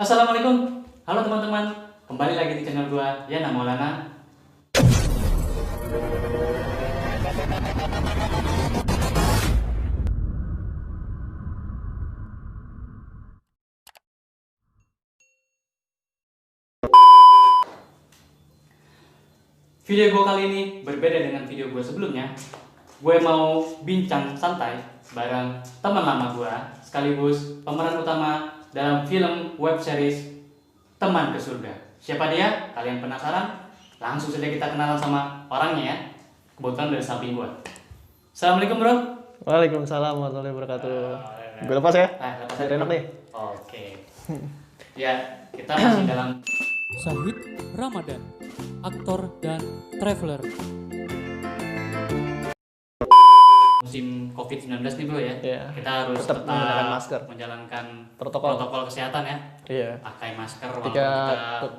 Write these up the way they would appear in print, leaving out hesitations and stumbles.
Assalamualaikum, halo teman-teman, kembali lagi di channel gua, Yana Maulana. Video gua kali ini berbeda dengan video gua sebelumnya. Gue mau bincang santai bareng teman lama gua, sekaligus pemeran utama dalam film web series Teman ke Surga. Siapa dia? Kalian penasaran? Langsung saja kita kenalan sama orangnya ya. Kebetulan dari samping gua. Assalamualaikum bro. Waalaikumsalam warahmatullahi wabarakatuh. Gue lepas ya? Lepas Biar aja. enak nih. Oke. Ya, kita masih dalam Syahid Ramadan, aktor dan traveler. musim COVID-19 nih bro ya. Iya. Kita harus Tetap menggunakan masker. menjalankan Protokol. kesehatan ya. Iya. Pakai masker Ketika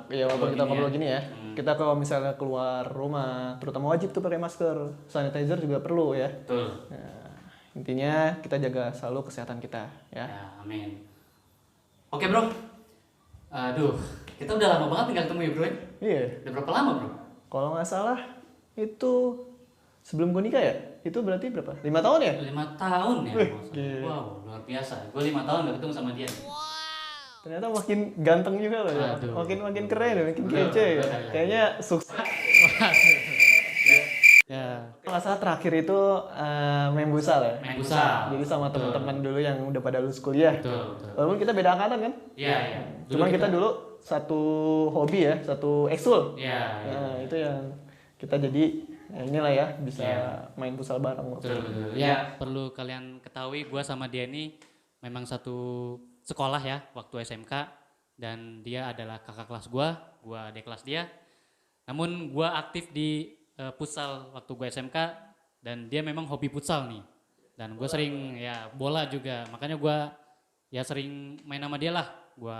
walaupun kita gini ngobrol ya. gini ya, kita kalau misalnya keluar rumah, terutama wajib tuh pakai masker. Sanitizer juga perlu ya. Betul. Nah, intinya kita jaga selalu kesehatan kita ya. Ya, amin. Oke bro. Aduh, kita udah lama banget nggak ketemu ya bro ya? Iya. Udah berapa lama bro? Kalau nggak salah itu sebelum gue nikah ya, itu berarti berapa? 5 tahun ya? 5 tahun ya. Wih, Bos. gila. Wow, luar biasa. Gue 5 tahun nggak ketemu sama dia. Ternyata makin ganteng juga loh ya. Aduh. Makin keren ya, makin kece ya. Kayaknya sukses. Ya, Kalau saat terakhir itu main futsal ya. Main futsal. Jadi sama teman-teman dulu yang udah pada lulus kuliah. Betul, betul. Walaupun kita beda angkatan kan. Iya, iya. Cuman kita dulu satu hobi ya, satu ekskul. Iya, iya. Nah, itu yang kita jadi ya inilah ya bisa Iya. main futsal bareng. Betul, betul. ya perlu kalian ketahui, gue sama dia ini memang satu sekolah ya waktu SMK, dan dia adalah kakak kelas gue adik kelas dia. Namun gue aktif di futsal waktu gue SMK, dan dia memang hobi futsal nih. Dan gue sering ya bola juga, makanya gue ya sering main sama dia lah. Gue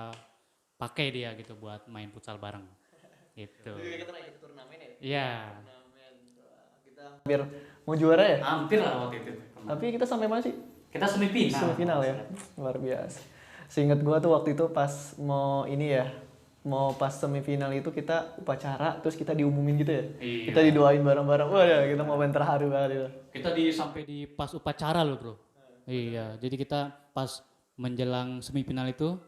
pakai dia gitu buat main futsal bareng. Gitu. Kita naik turnamen ya. Iya. Kita hampir mau juara ya. Hampir lah waktu itu. Tapi kita sampai mana sih? Kita semifinal. Semifinal ya. Luar biasa. Seingat gua tuh waktu itu pas mau ini ya, mau pas semifinal itu kita upacara terus kita diumumin gitu ya. Iya. Kita didoain bareng-bareng. Wah, ya, kita momen terharu banget itu. Kita Sampai di pas upacara loh bro. Iya, jadi kita pas menjelang semifinal itu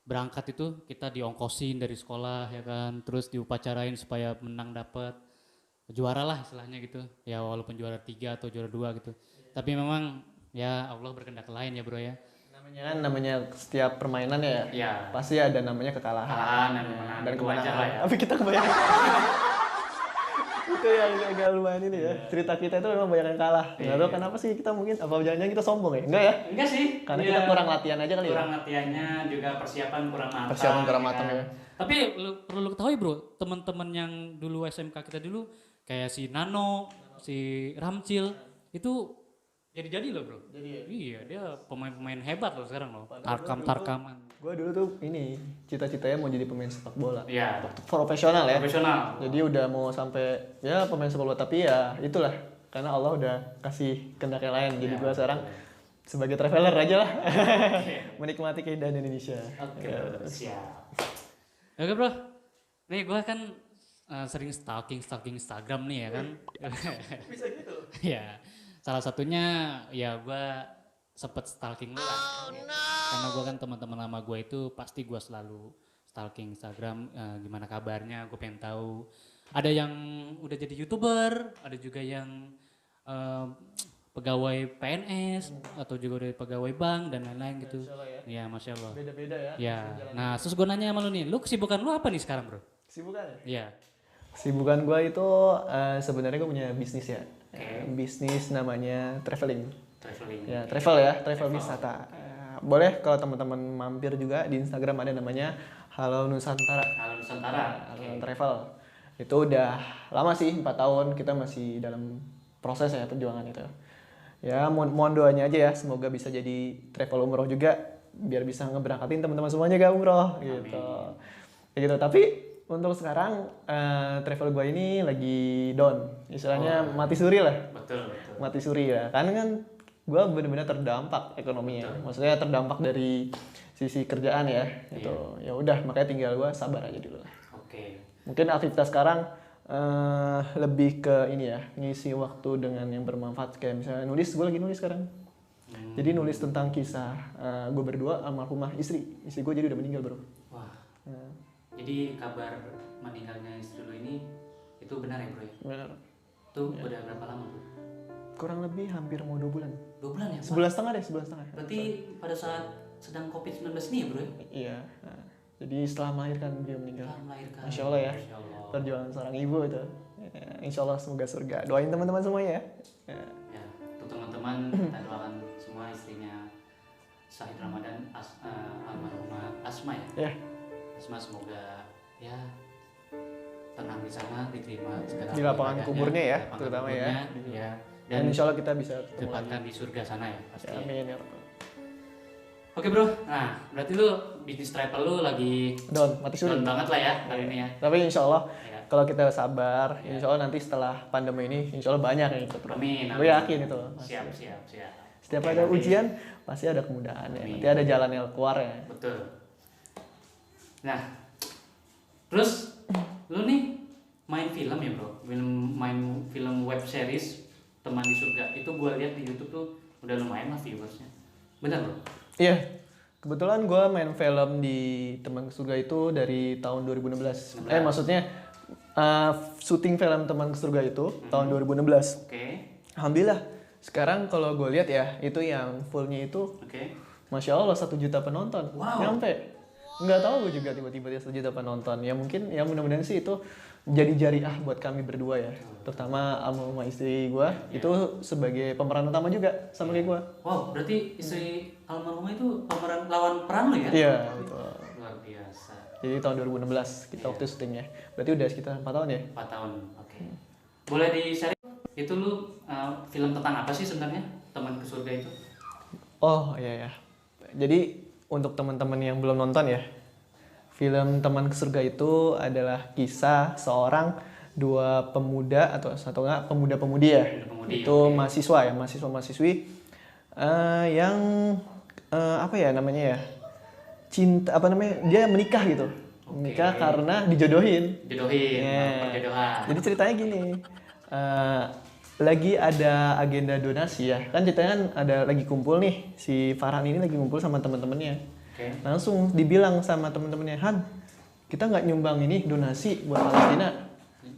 berangkat itu kita diongkosin dari sekolah ya kan, terus diupacarain supaya menang dapat juara lah istilahnya gitu. Ya walaupun juara 3 atau juara 2 gitu. Tapi memang ya Allah berkehendak lain ya bro ya. Namanya setiap permainan ya, Iya. pasti ada namanya kekalahan. Kekalahan dan kemenangan. Dan Itu wajar kemenangan. lah ya. Tapi kita kebanyakan. Itu yang agak lumayan ini ya. Cerita kita itu memang banyak yang kalah. Nggak tahu kenapa sih kita mungkin apa jangan-jangan kita sombong ya? Enggak ya? Enggak sih. Karena Iya. kita kurang latihan aja kali ya. Kurang latihannya, juga persiapan kurang matang. Persiapan kurang ya matang kan? ya. Tapi perlu lu ketahui bro, teman-teman yang dulu SMK kita dulu kayak si Nano, si Ramcil itu jadi loh bro. Iya, dia pemain-pemain hebat loh sekarang loh. Tarkaman. Gue dulu tuh ini cita-citanya mau jadi pemain sepak bola. Iya. Profesional ya. Profesional. Jadi udah mau sampai ya pemain sepak bola, tapi ya itulah karena Allah udah kasih kehendak yang lain. Jadi Ya, gue sekarang sebagai traveler aja lah menikmati keindahan Indonesia. Oke, Ya. siap. Oke bro, nih gue kan sering stalking Instagram nih ya kan. Bisa gitu. Ya, salah satunya ya gue sempet stalking lu lah. Karena gue kan teman-teman lama gue itu pasti gue selalu stalking Instagram, gimana kabarnya, gue pengen tahu. Ada yang udah jadi YouTuber, ada juga yang pegawai PNS atau juga udah pegawai bank dan lain-lain gitu. Masya Allah ya. Ya masya Allah. Beda-beda ya. Ya, nah terus gue nanya sama lu nih, lu kesibukan lu apa nih sekarang bro? Kesibukan ya? Iya. Kesibukan gue itu sebenarnya gue punya bisnis ya. Bisnis namanya traveling. Traveling. Ya, travel wisata. Boleh kalau teman-teman mampir juga di Instagram ada namanya Halo Nusantara. Halo Nusantara. Halo Travel. Itu udah lama sih, 4 tahun kita masih dalam proses ya perjuangan itu. Ya, mohon doanya aja ya, semoga bisa jadi travel umroh juga biar bisa ngeberangkatin teman-teman semuanya ke umroh gitu. Ya gitu. Tapi untuk sekarang travel gue ini lagi down. Istilahnya mati suri lah. Betul, betul. Mati suri ya. Karena kan gue benar-benar terdampak ekonominya. Maksudnya terdampak dari sisi kerjaan ya gitu. Ya udah makanya tinggal gue sabar aja dulu lah. Oke. Mungkin aktivitas sekarang lebih ke ini ya, ngisi waktu dengan yang bermanfaat kayak misalnya nulis. Gue lagi nulis sekarang. Jadi nulis tentang kisah gue berdua almarhumah istri gue jadi udah meninggal bro. Wah. Jadi kabar meninggalnya istri lu ini itu benar ya bro ya? Benar. Tuh udah berapa lama bro? Kurang lebih hampir mau 2 bulan. 2 bulan ya? Sebulan setengah deh, sebulan setengah. Berarti pada saat sedang COVID-19 ini ya bro ya? Iya. Nah, jadi setelah melahirkan dia meninggal. Setelah melahirkan. Masya Allah ya. Masya Allah. Perjuangan seorang ibu itu. Ya, insya Allah semoga surga. Doain teman-teman semuanya ya. Ya, untuk teman-teman kita doakan semua istrinya Syahid Ramadan almarhumah Asma ya. Ya. Asma semoga ya tenang di sana, diterima segala Di lapangan ibadahnya, kuburnya ya, di lapangan terutama ya. kuburnya, ya. Dan insya Allah kita bisa ketemu lagi. ditempatkan di surga sana ya pasti. Ya, amin ya Rabbal. Oke bro, nah berarti lu bisnis travel lu lagi Don, mati suri. down banget lah ya kali ini ya. Tapi insya Allah Ya. kalau kita sabar, insya Allah nanti setelah pandemi ini, insya Allah banyak yang ikut bro. Amin. Gue yakin itu. Siap, siap, siap. Setiap Oke, ada nanti- ujian, pasti ada kemudahan ya. Amin. Nanti ada jalan yang keluar ya. Betul. Nah, terus lu nih main film ya bro, main film web series Teman di Surga itu gue lihat di YouTube tuh udah lumayan lah viewersnya. Bener bro? Iya, kebetulan gue main film di Teman ke Surga itu dari tahun 2016. Maksudnya syuting film Teman ke Surga itu tahun 2016. Oke, Alhamdulillah, sekarang kalau gue lihat ya, itu yang fullnya itu, oke. Masya Allah 1 juta penonton. Wow. Nyampe. Nggak tahu gue juga tiba-tiba dia 1 juta penonton. Ya mungkin, ya mudah-mudahan sih itu jadi jariah buat kami berdua ya. Terutama almarhumah istri gue, itu sebagai pemeran utama juga sama kayak gue. Wow, berarti istri almarhumah itu pemeran lawan peran lu ya? Iya, betul. Luar biasa. Jadi tahun 2016 kita waktu syutingnya. Berarti udah sekitar 4 tahun ya? 4 tahun, oke. Boleh di-share itu lu film tentang apa sih sebenarnya Teman ke Surga itu? Oh iya ya. Jadi untuk teman-teman yang belum nonton ya, film Teman ke Surga itu adalah kisah seorang 2 pemuda atau satu enggak pemuda-pemudi ya. Pemuda-pemudi, Itu oke. mahasiswa ya, mahasiswa-mahasiswi yang apa ya namanya ya? Cinta apa namanya? Dia menikah gitu. Menikah karena dijodohin. Jodohin, Yeah. perjodohan. Jadi ceritanya gini, lagi ada agenda donasi ya, kan ceritanya kan ada lagi kumpul nih, si Farhan ini lagi kumpul sama teman-temannya. Oke. Langsung dibilang sama teman-temannya, Han, kita nggak nyumbang ini donasi buat Palestina.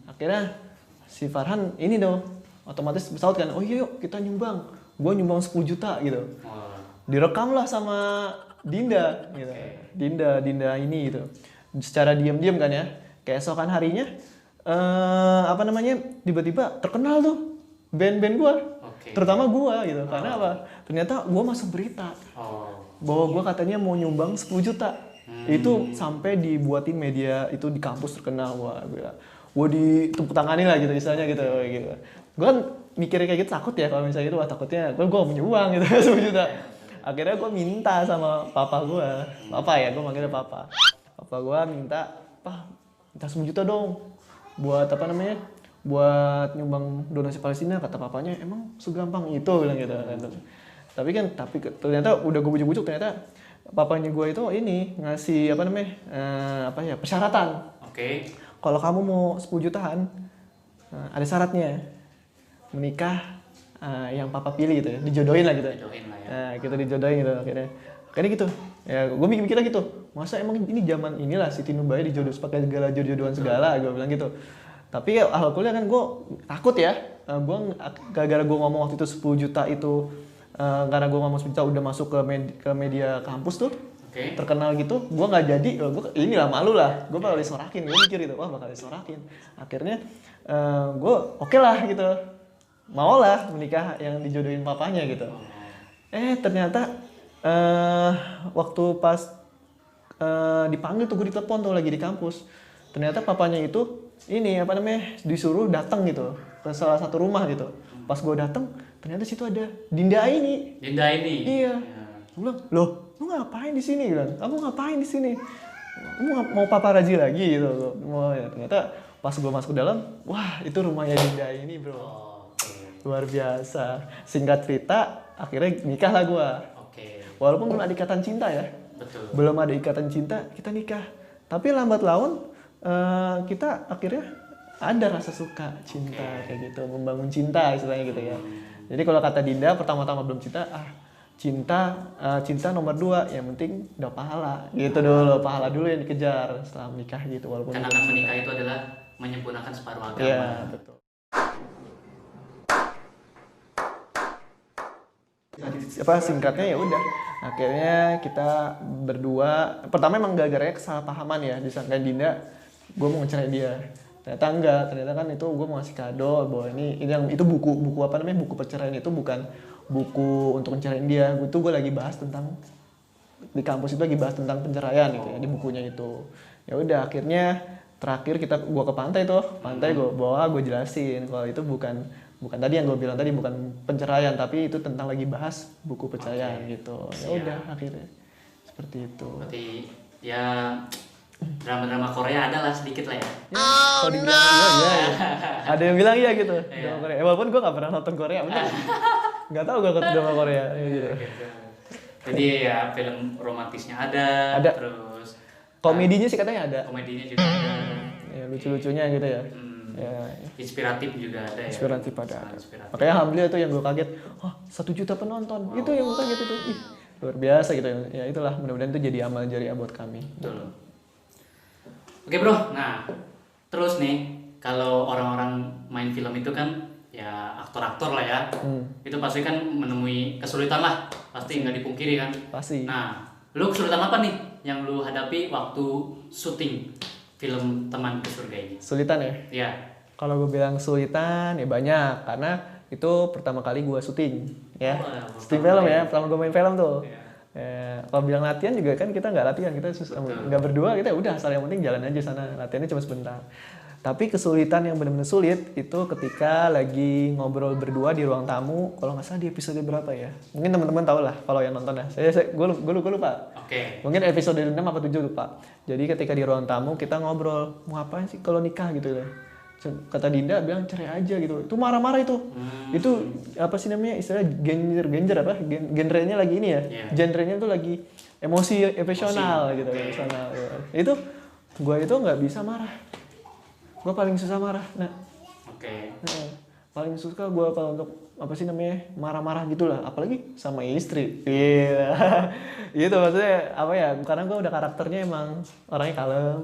Akhirnya si Farhan ini dong, otomatis pesawat kan, oh iya yuk kita nyumbang, gue nyumbang 10 juta gitu. Oh, Direkam lah sama Dinda gitu. Dinda ini gitu. Secara diam-diam kan ya. Keesokan harinya apa namanya? Tiba-tiba terkenal tuh band-band gua. Oke. Terutama gua gitu. Karena apa? Ternyata gua masuk berita Oh, bahwa gua katanya mau nyumbang 10 juta. Itu sampai dibuatin media itu di kampus terkenal. Wah, gua ditepuk tangani lah gitu istilahnya gitu. Gua kan mikirnya kayak gitu takut ya kalau misalnya gitu, wah takutnya gua mau uang gitu 10 juta. Akhirnya gue minta sama papa gue, gue manggilnya papa gue minta, minta 10 juta dong, buat apa namanya, buat nyumbang donasi Palestina. Kata papanya, emang segampang itu bilang gitu. Tapi ternyata udah gue bujuk-bujuk, ternyata papanya gue itu ini ngasih apa namanya, persyaratan. oke. Kalau kamu mau 10 jutaan, ada syaratnya, menikah yang papa pilih gitu ya, dijodohin lah gitu. Jodohin lah ya. Nah, kita dijodohin gitu akhirnya gitu. Ya, gue mikirnya gitu. Masa emang ini zaman inilah Siti Nurbaya dijodoh pakai segala jodoh-jodohan segala, gue bilang gitu. Tapi ya, alhamdulillah kan gue takut ya. Gara-gara gue ngomong waktu itu 10 juta itu, karena gue ngomong 10 juta udah masuk ke media kampus tuh. Oke. Terkenal gitu, gue nggak jadi, inilah malu lah, gue bakal disorakin, gue mikir gitu, wah bakal disorakin. Akhirnya gue oke lah gitu, mau lah menikah yang dijodohin papanya gitu. Ternyata waktu pas dipanggil tuh gue ditelepon tuh lagi di kampus, ternyata papanya itu ini apa namanya disuruh datang gitu ke salah satu rumah gitu. Pas gue datang, ternyata situ ada Dinda ini. Dinda ini. Iya. Ya. Gue bilang, loh, lu ngapain di sini? Kamu ngapain di sini? Kamu mau paparazi lagi gitu? Ternyata pas gue masuk ke dalam, wah itu rumahnya Dinda ini bro. Oke. Luar biasa. Singkat cerita, akhirnya nikah lah gue. Oke. Walaupun belum ada ikatan cinta ya. Betul. belum ada ikatan cinta kita nikah. Tapi lambat laun kita akhirnya ada rasa suka, cinta kayak gitu, membangun cinta istilahnya gitu ya. Jadi kalau kata Dinda pertama-tama belum cinta, cinta nomor 2, yang penting udah pahala gitu dulu, pahala dulu yang dikejar setelah menikah gitu, walaupun Karena belum kan cinta. menikah itu adalah menyempurnakan separuh agama. Iya, betul. Singkatnya ya udah, akhirnya kita berdua pertama emang gara-garanya kesalahpahaman ya, disangka Dinda gue mau ngecerai dia, ternyata enggak, ternyata kan itu gue mau ngasih kado bahwa ini yang itu buku apa namanya, buku perceraian itu bukan buku untuk ngecerain dia, gue lagi bahas tentang di kampus itu lagi bahas tentang penceraian gitu ya, di bukunya itu. Ya udah akhirnya terakhir gue ke pantai tuh, gue jelasin kalau itu bukan tadi yang gue bilang tadi, bukan penceraian, tapi itu tentang lagi bahas buku perceraian gitu. Ya udah akhirnya seperti itu. Berarti ya drama-drama Korea ada lah sedikit lah ya. Kalau dibilang iya. Ada yang bilang iya gitu. Drama Korea. Walaupun gue gak pernah nonton Korea, bener. Gak tau gue nonton drama Korea gitu. Jadi ya film romantisnya ada. Terus komedinya sih katanya ada. Komedinya juga ada. Ya, lucu-lucunya gitu ya. Ya, inspiratif juga ada ya. inspiratif ada. Inspiratif. Makanya alhamdulillah tuh yang gue kaget, 1 juta penonton. Itu yang gue kaget itu. Ih, luar biasa gitu ya. Itulah, mudah-mudahan itu jadi amal jariah buat kami. Betul. Oke bro, nah terus nih kalau orang-orang main film itu kan ya aktor-aktor lah ya, itu pasti kan menemui kesulitan lah, pasti nggak dipungkiri kan. Pasti. Nah, lu kesulitan apa nih yang lu hadapi waktu syuting film Teman ke Surga ini? Sulitan ya? Iya. Kalau gue bilang sulitan ya banyak, karena itu pertama kali gue syuting ya. Syuting film ya, pertama gue main film tuh. Ya, kalau bilang latihan juga kan kita nggak latihan, kita nggak berdua, kita udah asal yang penting jalan aja sana, latihannya cuma sebentar. Tapi kesulitan yang benar-benar sulit itu ketika lagi ngobrol berdua di ruang tamu, kalau nggak salah di episode berapa ya? Mungkin teman-teman tahu lah kalau yang nonton ya. Gue lupa. Oke. Mungkin episode 6 apa 7 lupa. Jadi ketika di ruang tamu kita ngobrol, mau ngapain sih kalau nikah gitu ya. Kata Dinda bilang cerai aja gitu. Itu marah-marah itu. Itu apa sih namanya, istilah genjer apa? Genrenya lagi ini ya. Genrenya tuh lagi emosional gitu, emosional. Ya. Itu gue itu nggak bisa marah. Gue paling susah marah. Nah. Paling suka gue kalau untuk apa sih namanya, marah-marah gitulah, apalagi sama istri. Iya. Gitu maksudnya apa ya? Karena gue udah karakternya emang orangnya kalem.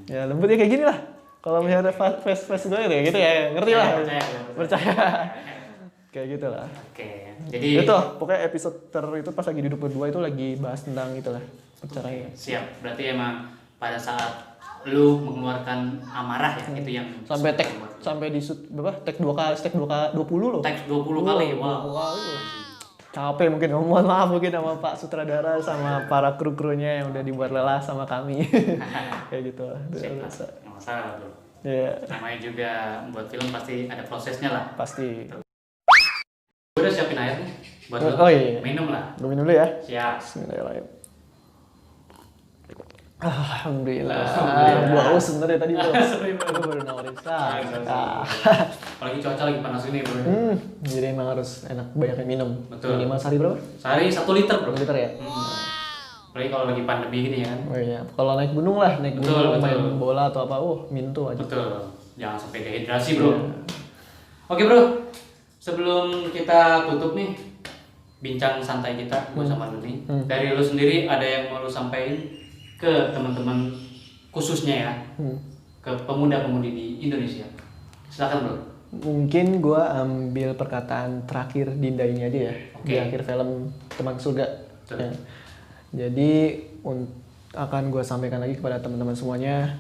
Ya lembut ya kayak gini lah. Kalau misalnya face gue gitu ya, ngerti lah. Percaya. Kayak gitu lah. Oke. Jadi itu pokoknya episode itu pas lagi duduk berdua itu lagi bahas tentang itulah perceraian. Siap. Berarti emang pada saat lu mengeluarkan amarah ya, itu yang sampai di shoot berapa? Take 2 kali, take 20 loh. Take 20 kali. Wow. Capek mungkin, mohon maaf mungkin sama Pak Sutradara sama para kru-krunya yang udah dibuat lelah sama kami. Kayak gitu. Nggak masalah bro. Iya. Namanya juga membuat film pasti ada prosesnya lah. Pasti. Gue udah siapin air nih buat lu. Oh iya. Minum lah. Gue minum dulu ya. Siap. Bismillahirrahmanirrahim. Alhamdulillah. Gua haus sebenarnya tadi bro. Gua baru nawarin Apalagi cuaca lagi panas ini bro. Jadi emang harus enak, banyak minum. Betul. Minimal sehari berapa? Sehari 1 liter bro. 1 liter ya? Apalagi kalau lagi pandemi gini kan. Oh iya. Kalau naik gunung lah, gunung main bola atau apa, minum tuh aja. Betul. Jangan sampai dehidrasi bro. Oke bro. Sebelum kita tutup nih bincang santai kita, gue sama lu nih. Dari lu sendiri ada yang mau lu sampaikan ke teman-teman khususnya ya, ke pemuda-pemudi di Indonesia? Silakan bro. Mungkin gue ambil perkataan terakhir Dinda ini aja ya, di akhir film Teman Surga. Ya. Jadi akan gue sampaikan lagi kepada teman-teman semuanya,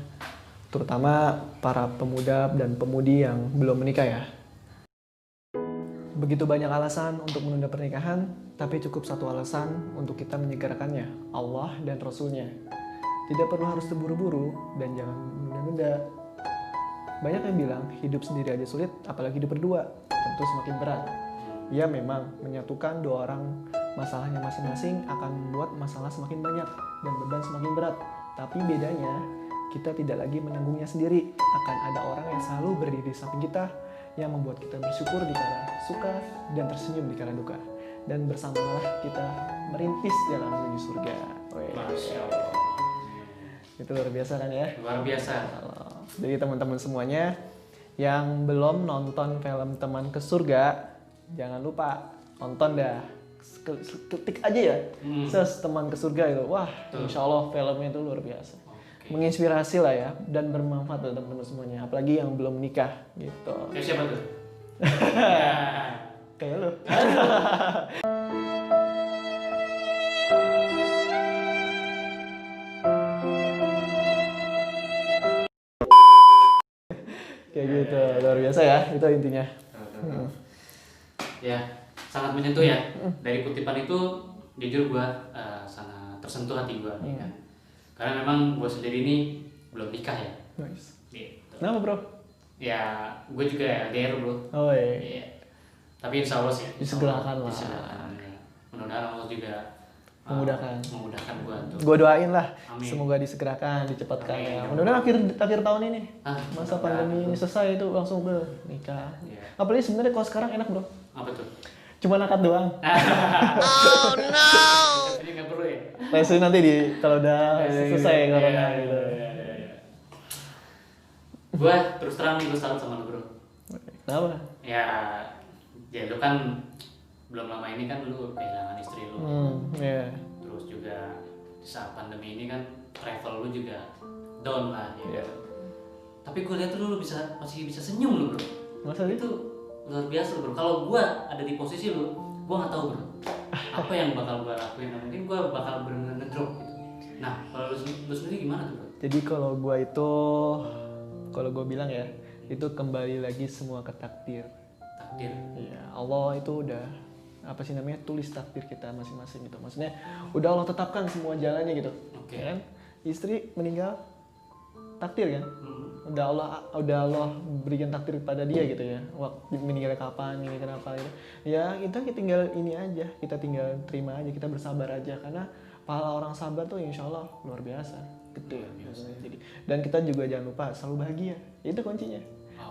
terutama para pemuda dan pemudi yang belum menikah ya. Begitu banyak alasan untuk menunda pernikahan, tapi cukup satu alasan untuk kita menyegerakannya, Allah dan Rasulnya. Tidak perlu harus terburu-buru dan jangan menunda-nunda. Banyak yang bilang hidup sendiri aja sulit, apalagi hidup berdua, tentu semakin berat. Ya memang menyatukan 2 orang masalahnya masing-masing akan membuat masalah semakin banyak dan beban semakin berat. Tapi bedanya, kita tidak lagi menanggungnya sendiri. Akan ada orang yang selalu berdiri di samping kita, yang membuat kita bersyukur di kala suka dan tersenyum di kala duka. dan bersamalah kita merintis jalan menuju surga. Weh. Masya Allah. Itu luar biasa kan ya. Luar biasa. Jadi teman-teman semuanya yang belum nonton film Teman ke Surga, jangan lupa nonton dah. Ketik aja ya, search Teman ke Surga itu. Wah, insya Allah filmnya itu luar biasa. Menginspirasi lah ya, dan bermanfaat buat teman-teman semuanya. Apalagi yang belum nikah gitu. Kayak siapa tuh? Kayak lu. Kayak gitu, luar biasa ya, itu intinya. Ya, sangat menyentuh ya. Dari kutipan itu jujur gua sangat tersentuh hati gua ya kan. Karena memang gua sendiri ini belum nikah ya. Nice. Gitu. Kenapa bro? Ya, gue juga LDR bro. Oh iya. Iya. Tapi insya Allah sih. Disegerakan lah. Disegerakan, ya. Mudah-mudahan Allah juga memudahkan gua tuh. Gue doain lah, Amin. semoga disegerakan, dicepatkan Amin. ya. Mudah-mudahan akhir tahun ini, Ah, masa mudah-mudahan. pandemi ini selesai itu langsung ke nikah. Iya. Apalagi sebenarnya kalau sekarang enak bro, Apa tuh? cuma akad doang. Oh no! Jadi nggak perlu ya? Langsung nanti kalau udah selesai corona gitu. Gue terus terang nih, gue salut sama lu bro. Kenapa? Ya lu kan belum lama ini kan lu kehilangan istri lu. Iya. Terus juga di saat pandemi ini kan travel lu juga down lah ya. Iya. Tapi gue lihat lu masih bisa senyum lu bro. Masa Itu luar biasa lu bro. Kalau gue ada di posisi lu, gue nggak tahu bro. Apa yang bakal gue lakuin? Mungkin gue bakal benar-benar ngedrop gitu. Nah kalau lu sendiri gimana tuh bro? Jadi kalau gue bilang ya, itu kembali lagi semua ke takdir. Takdir. Iya, Allah itu udah apa sih namanya, tulis takdir kita masing-masing gitu. Maksudnya udah Allah tetapkan semua jalannya gitu. Oke. Ya kan? Istri meninggal takdir kan? Hmm. Udah Allah berikan takdir pada dia gitu ya. Waktu meninggalnya kapan, ini kenapa gitu. Ya kita tinggal ini aja, kita tinggal terima aja, kita bersabar aja karena pahala orang sabar tuh insya Allah luar biasa. Gede ya. Jadi dan kita juga jangan lupa selalu bahagia. Itu kuncinya.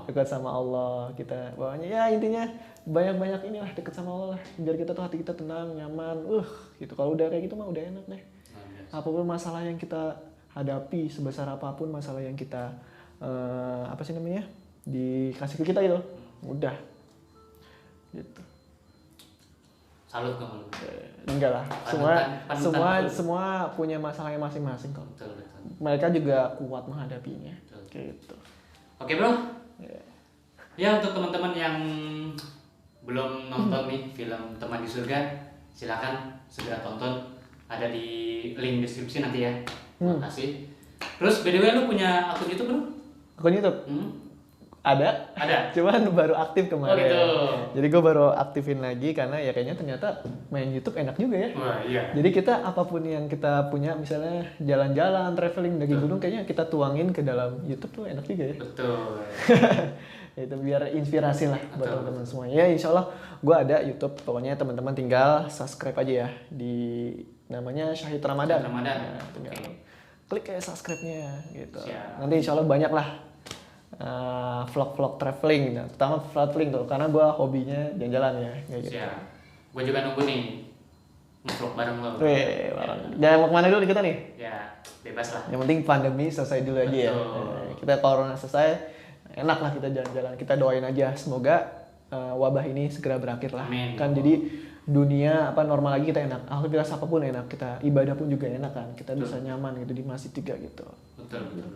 Dekat sama Allah, kita bawanya ya intinya banyak-banyak inilah dekat sama Allah lah, biar kita tuh hati kita tenang, nyaman, gitu. Kalau udah kayak gitu mah udah enak deh. Apapun masalah yang kita hadapi, sebesar apapun masalah yang kita apa sih namanya dikasih ke kita gitu, udah gitu. Salut kamu lu. Enggak lah, Panutan. semua punya masalahnya masing-masing kok. Betul. Mereka juga kuat menghadapinya. Betul. Gitu. Oke bro. Ya. Ya untuk teman-teman yang belum nonton nih film Teman di Surga, silakan segera tonton. Ada di link deskripsi nanti ya. Terima kasih. Terus by the way lu punya akun YouTube bro? Akun YouTube ada. Cuman baru aktif kemarin. Oh gitu. Jadi gue baru aktifin lagi karena ya kayaknya ternyata main YouTube enak juga ya. Wah iya. Jadi kita apapun yang kita punya, misalnya jalan-jalan, traveling, daki gunung, kayaknya kita tuangin ke dalam YouTube tuh enak juga ya. Betul. Itu biar inspirasi lah buat Betul. teman-teman semuanya. Ya insya Allah gue ada YouTube, pokoknya teman-teman tinggal subscribe aja ya di namanya Syahid Ramadan. Syahid Ramadan. Ya, tinggal Oke. klik kayak subscribe-nya gitu. Siap. Nanti insya Allah banyak lah vlog-vlog traveling, nah, pertama traveling tuh karena gue hobinya jalan-jalan ya kayak gitu. Siap. Gue juga nunggu nih nge-vlog bareng lo. Wih, jangan mau kemana dulu kita nih? Ya bebas lah. Yang penting pandemi selesai dulu aja ya. Betul. Kita corona selesai, enak lah kita jalan-jalan. Kita doain aja semoga wabah ini segera berakhir lah. Amin. Kan jadi dunia normal lagi kita enak. Aktivitas apapun enak, kita ibadah pun juga enak kan. Kita bisa nyaman gitu di masjid juga gitu. Betul.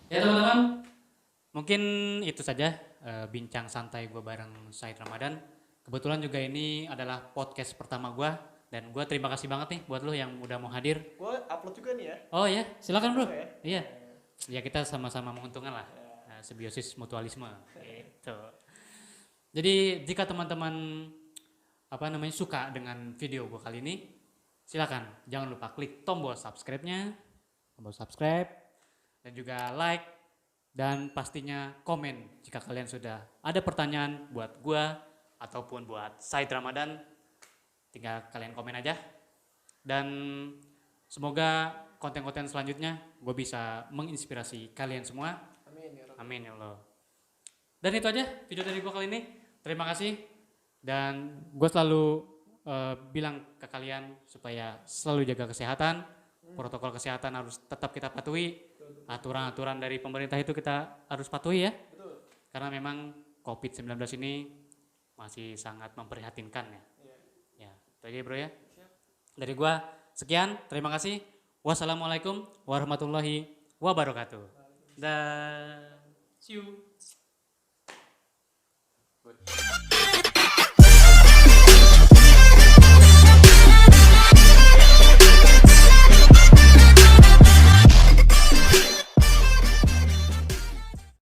Ya teman-teman, Mungkin itu saja bincang santai gue bareng Syahid Ramadan. Kebetulan juga ini adalah podcast pertama gue dan gue terima kasih banget nih buat lo yang udah mau hadir. Gue upload juga nih ya. Oh ya, silakan bro. Ya? Iya, ya kita sama-sama menguntungkan lah. Simbiosis mutualisme. Gitu. Jadi jika teman-teman suka dengan video gue kali ini, silakan jangan lupa klik tombol subscribe-nya, tombol subscribe dan juga like dan pastinya komen jika kalian sudah ada pertanyaan buat gue ataupun buat Syahid Ramadan, tinggal kalian komen aja. Dan semoga konten-konten selanjutnya gue bisa menginspirasi kalian semua. Amin ya Rabb. Amin ya Allah. Dan itu aja video dari gue kali ini. Terima kasih Dan gue selalu bilang ke kalian supaya selalu jaga kesehatan, protokol kesehatan harus tetap kita patuhi, aturan-aturan dari pemerintah itu kita harus patuhi ya. Karena memang COVID-19 ini masih sangat memprihatinkan ya. Ya, itu aja bro ya. Dari gua sekian, terima kasih. Wassalamualaikum warahmatullahi wabarakatuh. Dan see you. Good.